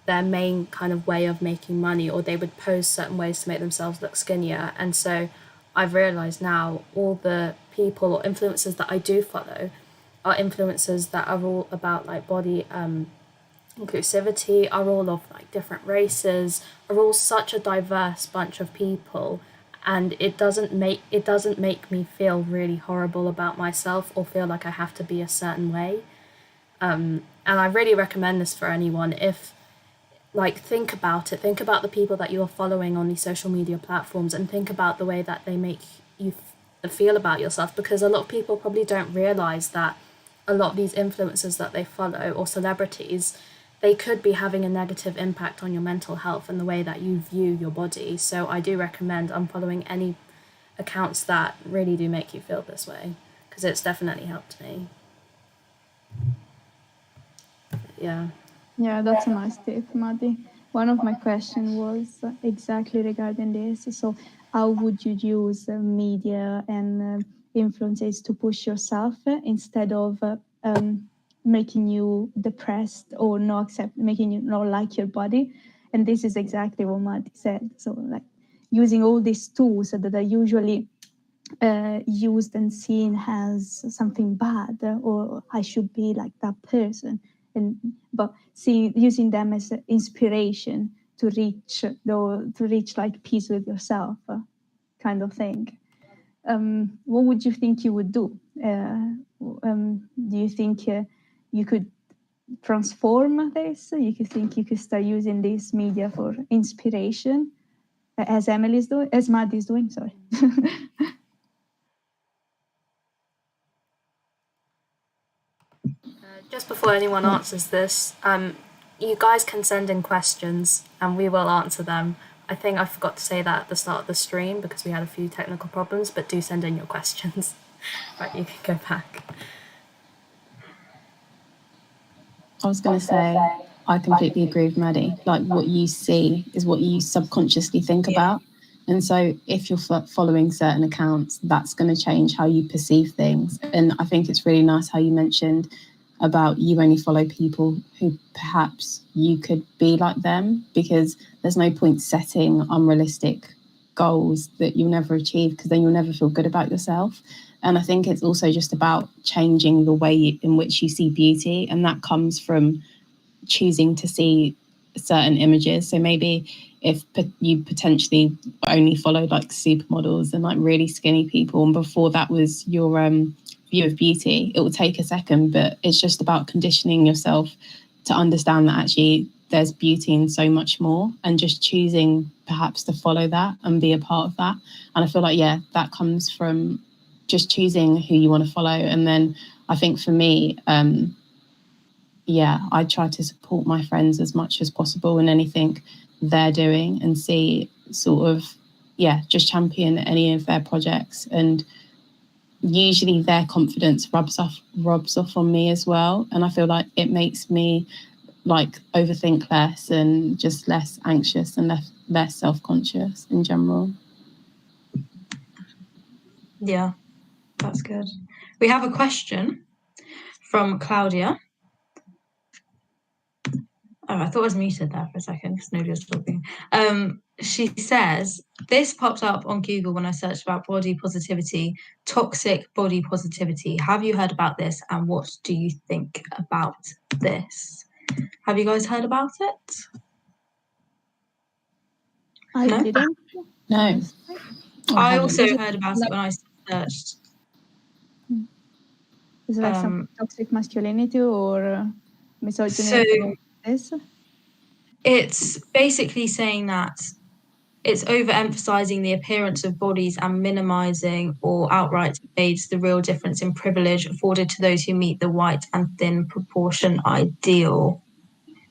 main kind of way of making money, or they would post certain ways to make themselves look skinnier. And so I've realized now all the people or influencers that I do follow are influencers that are all about like body inclusivity, are all of like different races, are all such a diverse bunch of people, and it doesn't make me feel really horrible about myself or feel like I have to be a certain way. And I really recommend this for anyone. If like think about the people that you're following on these social media platforms, and think about the way that they make you feel about yourself, because a lot of people probably don't realize that a lot of these influencers that they follow or celebrities, they could be having a negative impact on your mental health and the way that you view your body. So I do recommend unfollowing any accounts that really do make you feel this way, because it's definitely helped me. Yeah. Yeah, that's a nice tip, Maddie. One of my questions was exactly regarding this. So how would you use media and influences to push yourself instead of making you depressed or making you not like your body? And this is exactly what Maddie said. So like using all these tools that are usually used and seen as something bad, or I should be like that person, but using them as inspiration to reach like peace with yourself, kind of thing. What would you think you would do? Do you think you could transform this? You could think you could start using this media for inspiration, as Maddie's doing? Sorry. Just before anyone answers this, you guys can send in questions and we will answer them. I think I forgot to say that at the start of the stream because we had a few technical problems, but do send in your questions. Right, you can go back. I was going to say, I completely agree with Maddie. Like, what you see is what you subconsciously think about. And so if you're following certain accounts, that's going to change how you perceive things. And I think it's really nice how you mentioned about you only follow people who perhaps you could be like them, because there's no point setting unrealistic goals that you'll never achieve, because then you'll never feel good about yourself. And I think it's also just about changing the way in which you see beauty. And that comes from choosing to see certain images. So maybe if you potentially only followed like supermodels and like really skinny people, and before that was your view of beauty, it will take a second, but it's just about conditioning yourself to understand that actually there's beauty in so much more, and just choosing perhaps to follow that and be a part of that. And I feel like, yeah, that comes from just choosing who you want to follow. And then I think for me, I try to support my friends as much as possible in anything they're doing, and see sort of, just champion any of their projects. And usually their confidence rubs off on me as well. And I feel like it makes me like overthink less and just less anxious and less self-conscious in general. Yeah, that's good. We have a question from Claudia. Oh, I thought I was muted there for a second because nobody was talking. She says, this popped up on Google when I searched about body positivity, toxic body positivity. Have you heard about this, and what do you think about this? Have you guys heard about it? I didn't. No. I also heard about it when I searched. Is it like some toxic masculinity or misogyny? So it's basically saying that it's overemphasizing the appearance of bodies and minimizing or outright evades the real difference in privilege afforded to those who meet the white and thin proportion ideal.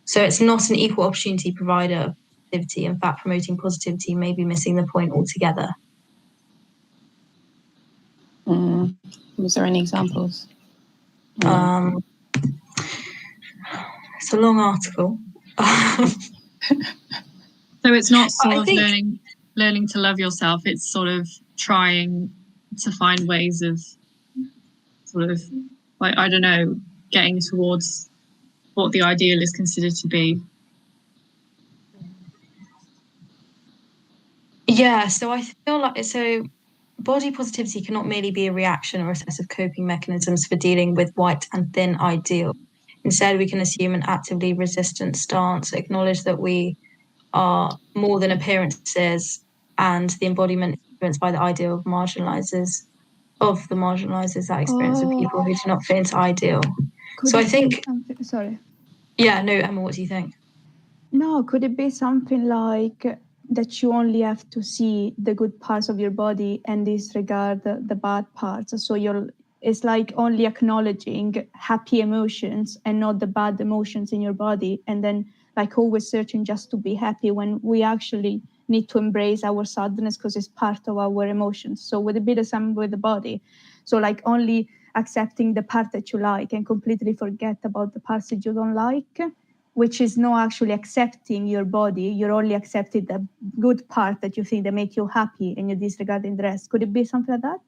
So it's not an equal opportunity provider of positivity. In fact, promoting positivity may be missing the point altogether. Was there any examples? It's a long article. So it's not sort of learning to love yourself. It's sort of trying to find ways of sort of, like, I don't know, getting towards what the ideal is considered to be. Yeah, so I feel like body positivity cannot merely be a reaction or a set of coping mechanisms for dealing with white and thin ideal. Instead, we can assume an actively resistant stance, acknowledge that we are more than appearances, and the embodiment influenced by the ideal of the marginalizes that experience of people who do not fit into ideal. So I think... Sorry. Yeah, no, Emma, what do you think? No, could it be something like that you only have to see the good parts of your body and disregard the bad parts? So it's like only acknowledging happy emotions and not the bad emotions in your body, and then like always searching just to be happy when we actually need to embrace our sadness because it's part of our emotions. So would it be the same with the body? So like only accepting the part that you like and completely forget about the parts that you don't like, which is not actually accepting your body. You're only accepting the good part that you think that make you happy, and you're disregarding the rest. Could it be something like that?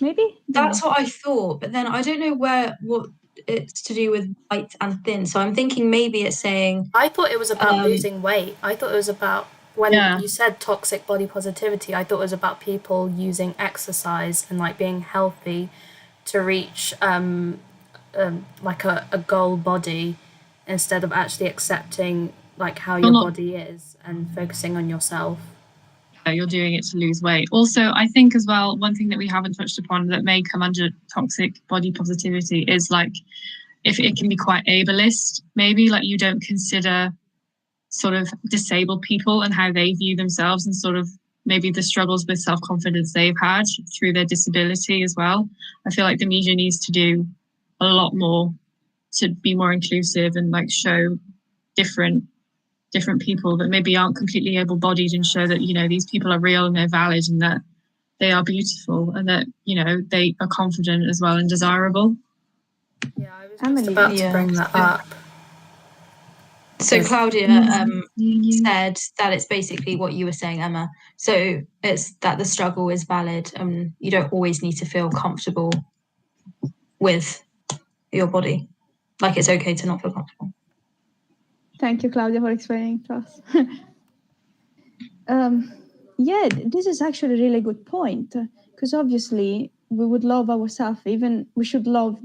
Maybe? That's what I thought, but then I don't know what it's to do with white and thin. So I'm thinking maybe it's saying... I thought it was about losing weight. I thought it was about, when you said toxic body positivity, I thought it was about people using exercise and like being healthy to reach like a goal body, instead of actually accepting like how your body is and focusing on yourself. You're doing it to lose weight. Also, I think as well, one thing that we haven't touched upon that may come under toxic body positivity is like, if it can be quite ableist, maybe like you don't consider sort of disabled people and how they view themselves, and sort of maybe the struggles with self-confidence they've had through their disability as well. I feel like the media needs to do a lot more to be more inclusive and like show different different people that maybe aren't completely able-bodied and show that, you know, these people are real and they're valid and that they are beautiful and that, you know, they are confident as well and desirable. Yeah, I was just about to bring that up. So Claudia said that it's basically what you were saying, Emma. So it's that the struggle is valid and you don't always need to feel comfortable with your body. Like it's okay to not feel comfortable. Thank you, Claudia, for explaining to us. Yeah, this is actually a really good point, because obviously we would love ourselves, we should love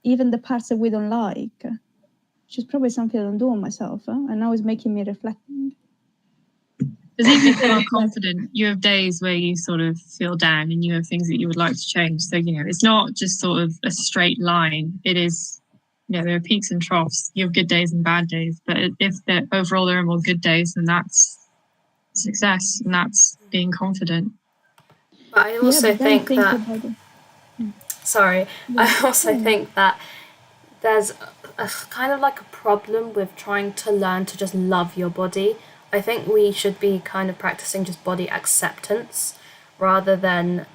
even the parts that we don't like, which is probably something I don't do on myself, and now it's making me reflecting. Because even if you are confident, you have days where you sort of feel down and you have things that you would like to change. So, you know, it's not just sort of a straight line. It is, you know, there are peaks and troughs. You have good days and bad days. But if overall there are more good days, then that's success and that's being confident. But I also think that... Sorry. I also think that there's a kind of like a problem with trying to learn to just love your body. I think we should be kind of practicing just body acceptance rather than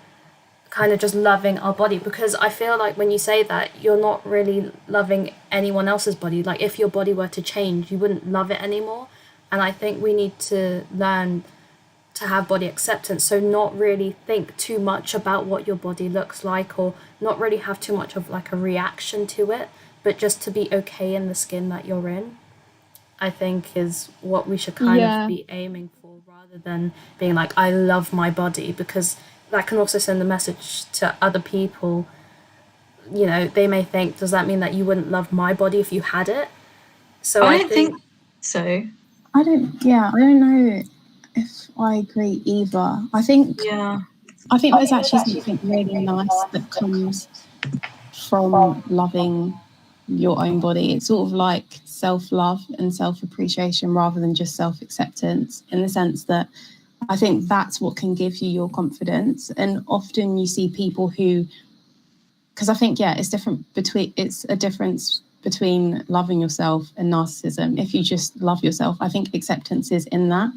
kind of just loving our body, because I feel like when you say that, you're not really loving anyone else's body. Like if your body were to change, you wouldn't love it anymore. And I think we need to learn to have body acceptance, so not really think too much about what your body looks like, or not really have too much of like a reaction to it, but just to be okay in the skin that you're in, I think is what we should kind of be aiming for, rather than being like, I love my body, because that can also send a message to other people. You know, they may think, does that mean that you wouldn't love my body if you had it? So I don't think so. I don't know if I agree either. I think there's actually something really nice that comes from loving your own body. It's sort of like self-love and self-appreciation rather than just self-acceptance, in the sense that I think that's what can give you your confidence. And often you see people who, because I think, it's a difference between loving yourself and narcissism. If you just love yourself, I think acceptance is in that.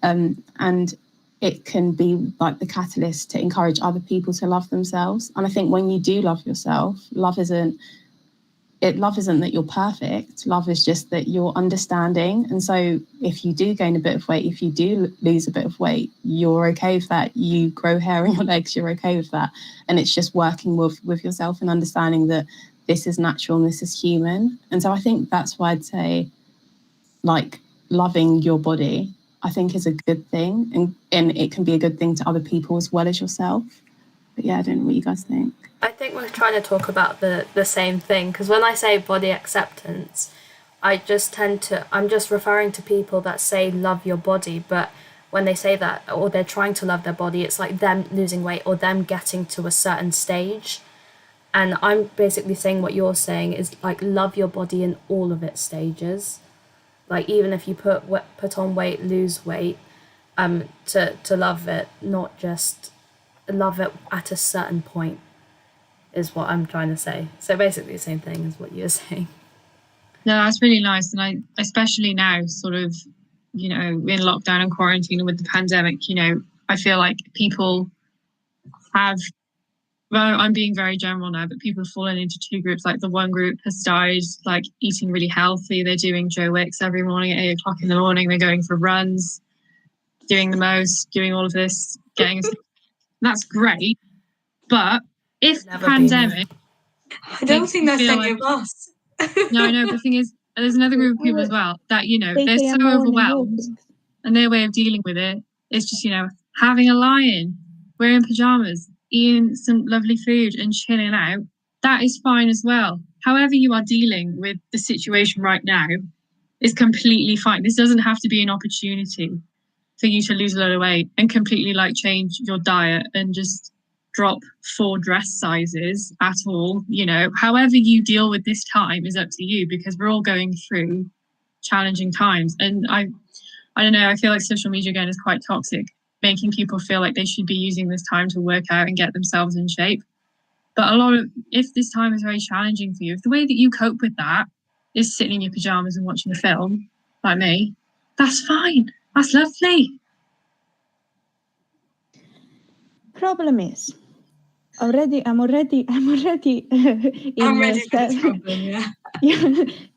And it can be like the catalyst to encourage other people to love themselves. And I think when you do love yourself, love isn't that you're perfect. Love is just that you're understanding. And so if you do gain a bit of weight, if you do lose a bit of weight, you're okay with that. You grow hair on your legs, you're okay with that. And it's just working with yourself and understanding that this is natural and this is human. And so I think that's why I'd say, like, loving your body, I think, is a good thing. And it can be a good thing to other people as well as yourself. But yeah, I don't know what you guys think. I think we're trying to talk about the same thing, because when I say body acceptance, I'm just referring to people that say love your body, but when they say that, or they're trying to love their body, it's like them losing weight or them getting to a certain stage. And I'm basically saying what you're saying is like love your body in all of its stages. Like even if you put on weight, lose weight, to love it, not just love it at a certain point, is what I'm trying to say. So basically the same thing as what you're saying. No, that's really nice. And I, especially now, sort of, you know, in lockdown and quarantine and with the pandemic, you know, I feel like people have, well, I'm being very general now, but people have fallen into two groups. Like the one group has started like eating really healthy. They're doing Joe Wicks every morning at 8 o'clock in the morning. They're going for runs, doing the most, doing all of this, that's great. But if the pandemic, I don't think that's any of us. No, I know. The thing is, there's another group of people as well that, you know, they're so overwhelmed, and their way of dealing with it is just, you know, having a lie-in, wearing pajamas, eating some lovely food and chilling out. That is fine as well. However you are dealing with the situation right now is completely fine. This doesn't have to be an opportunity for you to lose a load of weight and completely like change your diet and just drop 4 dress sizes at all. You know, however you deal with this time is up to you, because we're all going through challenging times. And I don't know, I feel like social media again is quite toxic, making people feel like they should be using this time to work out and get themselves in shape. But if this time is very challenging for you, if the way that you cope with that is sitting in your pajamas and watching a film, like me, That's fine. That's lovely. Problem is, I'm already in I'm ready for this problem, yeah.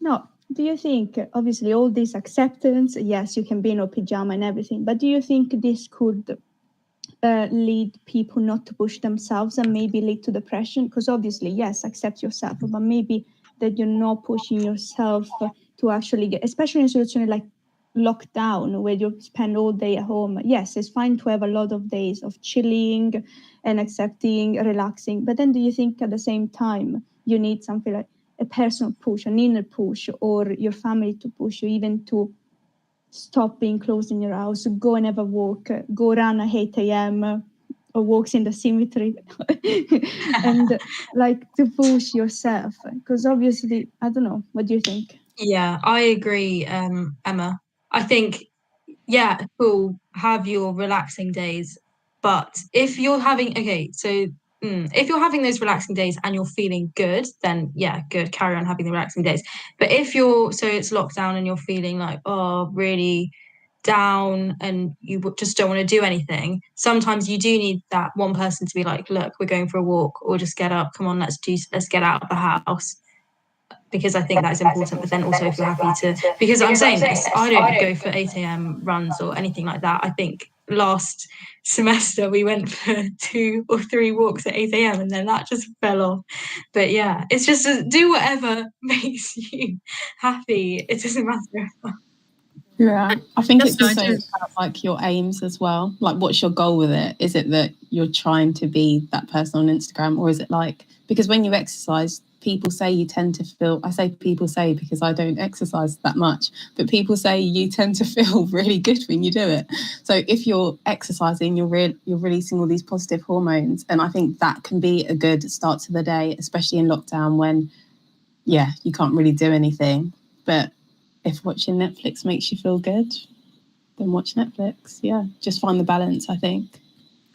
No, do you think, obviously, all this acceptance, yes, you can be in a pajama and everything, but do you think this could lead people not to push themselves and maybe lead to depression? Because obviously, yes, accept yourself, but maybe that you're not pushing yourself to actually get, especially in a situation like lockdown where you spend all day at home. Yes, it's fine to have a lot of days of chilling and accepting, relaxing, but then do you think at the same time you need something like a personal push, an inner push, or your family to push you even to stop being closed in your house, go and have a walk, go run at 8 a.m. or walks in the cemetery and like to push yourself? Because obviously, I don't know, what do you think? Yeah, I agree, Emma. I think, yeah, cool, have your relaxing days. But if you're having, if you're having those relaxing days and you're feeling good, then yeah, good, carry on having the relaxing days. But if so it's lockdown and you're feeling like, oh, really down and you just don't want to do anything, sometimes you do need that one person to be like, look, we're going for a walk, or just get up, come on, let's get out of the house. Because I think that's important. But then also, if you're happy to, because I'm saying this, I don't go for 8 a.m. runs or anything like that. I think last semester we went for 2 or 3 walks at 8 a.m. and then that just fell off. But yeah, it's just do whatever makes you happy. It doesn't matter. Yeah, I think it's also about like your aims as well. Like, what's your goal with it? Is it that you're trying to be that person on Instagram, or is it like, because when you exercise, people say you tend to feel, I say people say because I don't exercise that much, but people say you tend to feel really good when you do it. So if you're exercising, you're releasing all these positive hormones, and I think that can be a good start to the day, especially in lockdown when, yeah, you can't really do anything. But if watching Netflix makes you feel good, then watch Netflix. Yeah, just find the balance, I think.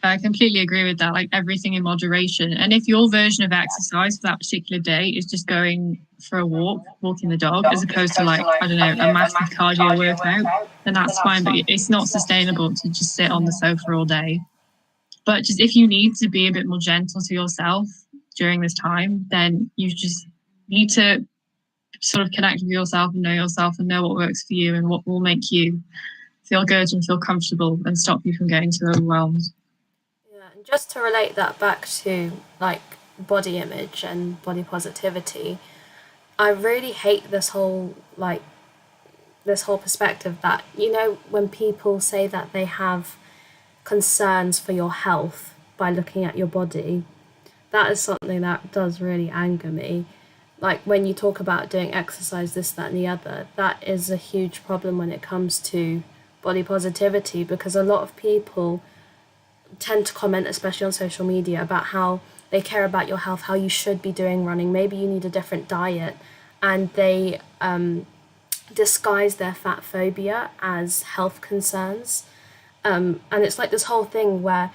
I completely agree with that, like everything in moderation. And if your version of exercise for that particular day is just going for a walk, walking the dog, as opposed to like, I don't know, a massive cardio workout, then that's fine. But it's not sustainable to just sit on the sofa all day. But just if you need to be a bit more gentle to yourself during this time, then you just need to sort of connect with yourself and know what works for you and what will make you feel good and feel comfortable and stop you from getting too overwhelmed. Yeah, and just to relate that back to like body image and body positivity, I really hate this whole perspective that, when people say that they have concerns for your health by looking at your body, that is something that does really anger me. Like when you talk about doing exercise, this, that, and the other, that is a huge problem when it comes to body positivity, because a lot of people tend to comment, especially on social media, about how they care about your health, how you should be doing running, maybe you need a different diet, and they disguise their fat phobia as health concerns. And it's like this whole thing where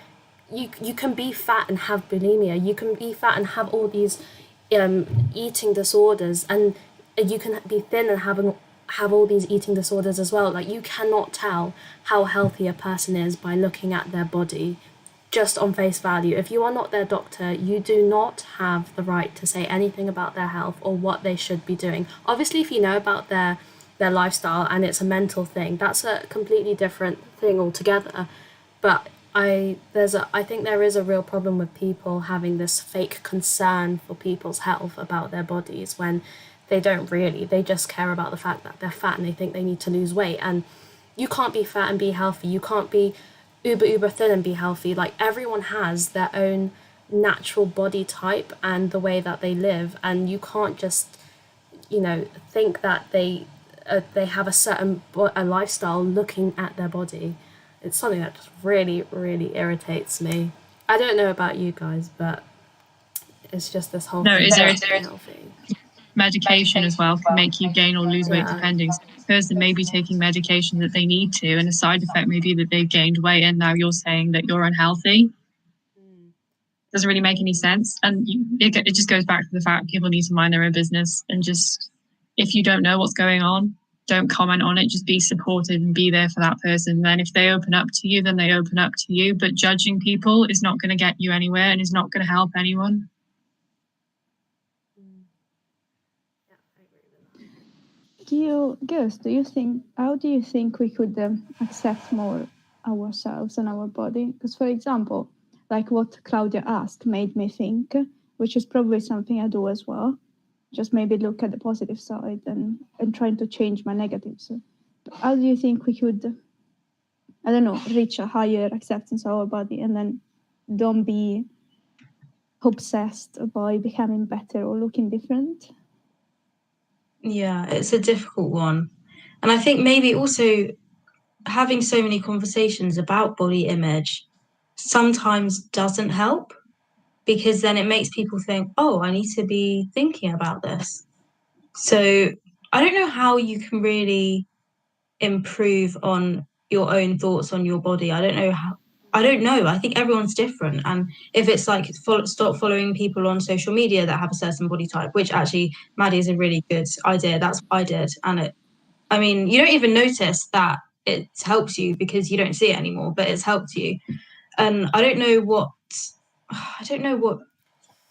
you can be fat and have bulimia, you can be fat and have all these eating disorders, and you can be thin and have all these eating disorders as well. Like, you cannot tell how healthy a person is by looking at their body just on face value. If you are not their doctor, you do not have the right to say anything about their health or what they should be doing. Obviously, if you know about their lifestyle and it's a mental thing, that's a completely different thing altogether. But I think there is a real problem with people having this fake concern for people's health about their bodies when they don't really. They just care about the fact that they're fat and they think they need to lose weight. And you can't be fat and be healthy. You can't be uber thin and be healthy. Like, everyone has their own natural body type and the way that they live, and you can't just think that they have a certain a lifestyle looking at their body. It's something that just really, really irritates me. I don't know about you guys, but it's just this whole thing. Is there medication as well can make you gain or lose weight depending. So the person may be taking medication that they need to, and a side effect may be that they've gained weight, and now you're saying that you're unhealthy. Doesn't really make any sense. And it just goes back to the fact people need to mind their own business, and just, if you don't know what's going on, don't comment on it, just be supportive and be there for that person. Then if they open up to you, then they open up to you. But judging people is not going to get you anywhere and is not going to help anyone. How do you think we could accept more ourselves and our body? Because, for example, like what Claudia asked made me think, which is probably something I do as well, just maybe look at the positive side and trying to change my negatives. But how do you think we could, I don't know, reach a higher acceptance of our body and then don't be obsessed by becoming better or looking different? Yeah, it's a difficult one. And I think maybe also having so many conversations about body image sometimes doesn't help, because then it makes people think, oh, I need to be thinking about this. So I don't know how you can really improve on your own thoughts on your body. I don't know. I think everyone's different. And if it's like stop following people on social media that have a certain body type, which actually, Maddie, is a really good idea. That's what I did. And you don't even notice that it helps you because you don't see it anymore, but it's helped you. And I don't know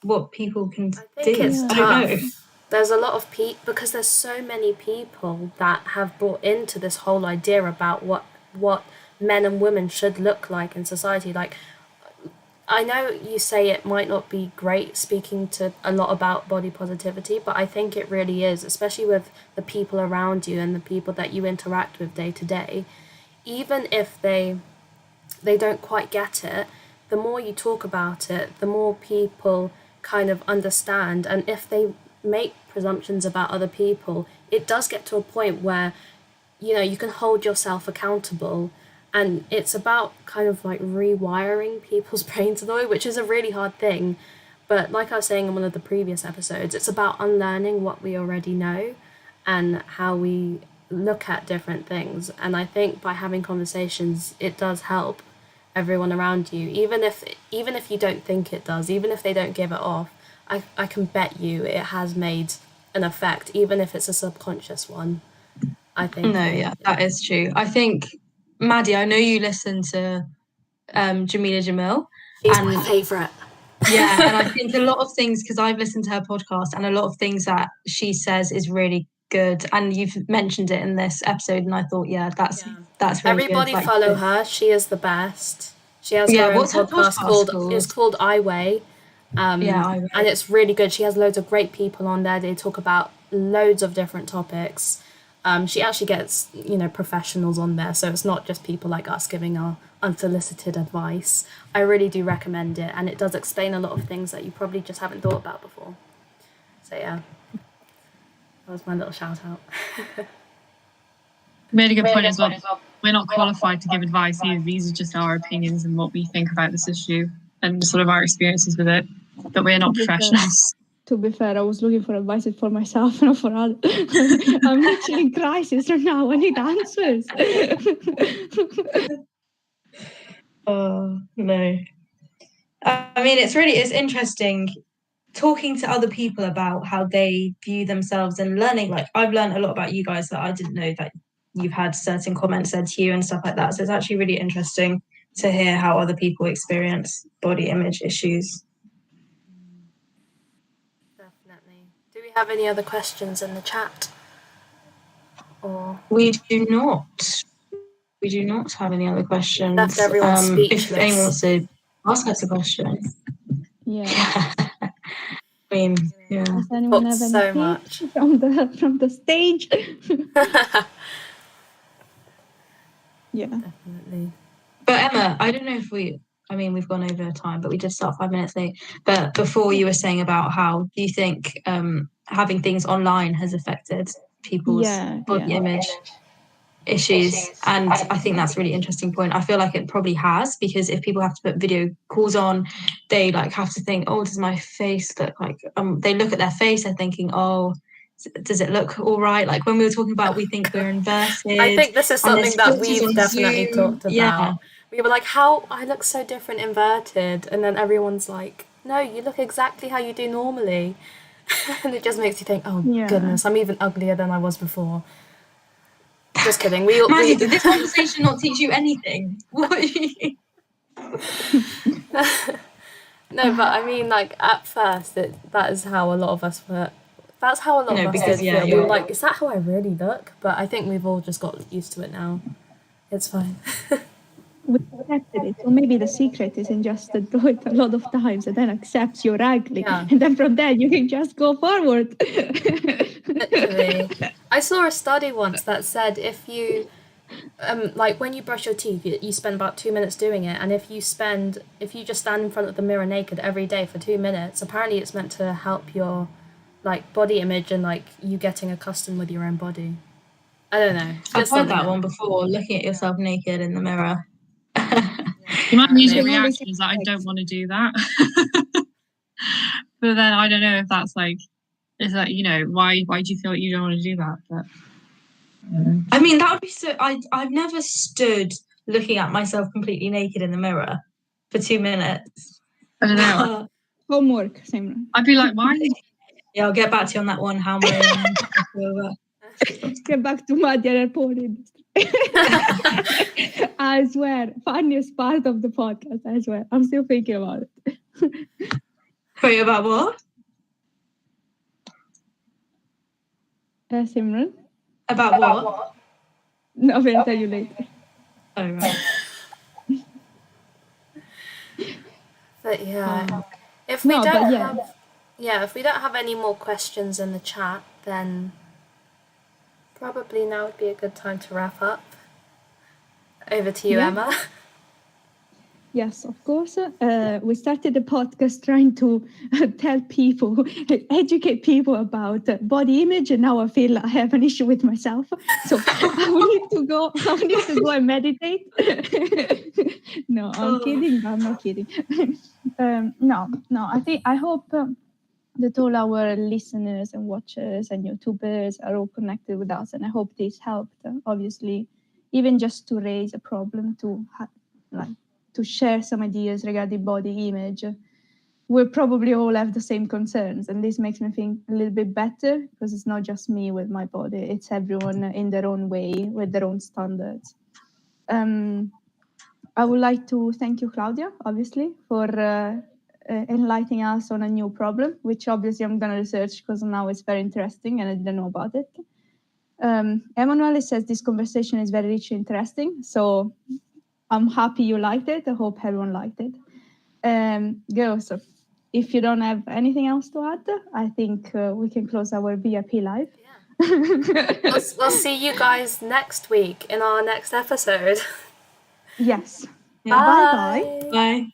what people can do. I think it's I tough. don't know. There's a lot of people, because there's so many people that have brought into this whole idea about what men and women should look like in society. Like, I know you say it might not be great speaking to a lot about body positivity, but I think it really is, especially with the people around you and the people that you interact with day to day. Even if they don't quite get it, the more you talk about it, the more people kind of understand. And if they make presumptions about other people, it does get to a point where, you can hold yourself accountable. And it's about kind of like rewiring people's brains in a way, which is a really hard thing. But like I was saying in one of the previous episodes, it's about unlearning what we already know and how we look at different things. And I think by having conversations, it does help everyone around you, even if you don't think it does, even if they don't give it off. I can bet you it has made an effect, even if it's a subconscious one. I think. No, yeah, that is true. I think, Maddie, I know you listen to Jamila Jamil. She's my favourite. Yeah, and I think a lot of things, because I've listened to her podcast, and a lot of things that she says is really good. And you've mentioned it in this episode, and I thought, that's really everybody good. Follow her. She is the best. She has her own podcast called? It's called I Weigh. I Weigh. And it's really good. She has loads of great people on there. They talk about loads of different topics. She actually gets, professionals on there, so it's not just people like us giving our unsolicited advice. I really do recommend it, and it does explain a lot of things that you probably just haven't thought about before. So yeah, that was my little shout out. Made a good point as well. We're not qualified to give advice either. These are just our opinions and what we think about this issue and sort of our experiences with it, but we're not professionals. To be fair, I was looking for advice for myself, not for others. I'm literally in crisis right now. I need answers. Oh, no. It's interesting talking to other people about how they view themselves and learning. Like, I've learned a lot about you guys that I didn't know that you've had certain comments said to you and stuff like that. So it's actually really interesting to hear how other people experience body image issues. Do we have any other questions in the chat? Or we do not. We do not have any other questions. Left everyone speechless. If anyone wants to ask us a question. Yeah. Does anyone have any so much from the stage? Yeah. Definitely. But Emma, I don't know if we've gone over time, but we did start 5 minutes late. But before, you were saying about how do you think having things online has affected people's body image issues? And I think that's a really interesting point. I feel like it probably has, because if people have to put video calls on, they have to think, oh, does my face look like, they look at their face, they're thinking, oh, does it look all right? Like when we were talking about, we think we're inverted. I think this is something that we've definitely talked about. Yeah. We were like, how I look so different inverted, and then everyone's like, no, you look exactly how you do normally. And it just makes you think, oh goodness, I'm even uglier than I was before. Just kidding. Maddie, did this conversation not teach you anything? What? No, but I mean, like, at first, that is how a lot of us were. That's how a lot of us did feel. We were like, is that how I really look? But I think we've all just got used to it now. It's fine. We accepted it. So maybe the secret is in just to do it a lot of times and then accept you're ugly. Yeah. And then from there, you can just go forward. Literally. I saw a study once that said if you... like when you brush your teeth, you spend about 2 minutes doing it, and if you just stand in front of the mirror naked every day for 2 minutes, apparently it's meant to help your like body image and like you getting accustomed with your own body. I don't know. I've heard that one before, looking at yourself naked in the mirror. My immediate reaction is that I don't want to do that. But then I don't know if that's like, is that, you know, why do you feel like you don't want to do that? But I mean, that would be so. I've never stood looking at myself completely naked in the mirror for 2 minutes. I don't know. Homework, Simran. I'd be like, why? Yeah, I'll get back to you on that one. How many? Get back to Madhya report industry. I swear, funniest part of the podcast. I swear, I'm still thinking about it. Wait, about what? Simran. About what? No, I'll tell you later. Oh, right. But yeah, if we don't have any more questions in the chat, then probably now would be a good time to wrap up. Over to you, Emma. Yes, of course. We started the podcast trying to tell people, educate people about body image, and now I feel I have an issue with myself. So I need to go and meditate. No, I'm kidding. I'm not kidding. I hope that all our listeners and watchers and YouTubers are all connected with us, and I hope this helped. Obviously, even just to raise a problem to share some ideas regarding body image. We'll probably all have the same concerns, and this makes me think a little bit better because it's not just me with my body, it's everyone in their own way with their own standards. I would like to thank you, Claudia, obviously, for enlightening us on a new problem, which obviously I'm going to research because now it's very interesting and I didn't know about it. Emanuele says this conversation is very rich and interesting, so I'm happy you liked it. I hope everyone liked it. Girls, if you don't have anything else to add, I think we can close our VIP live. Yeah. We'll see you guys next week in our next episode. Yes. Yeah. Bye-bye. Bye.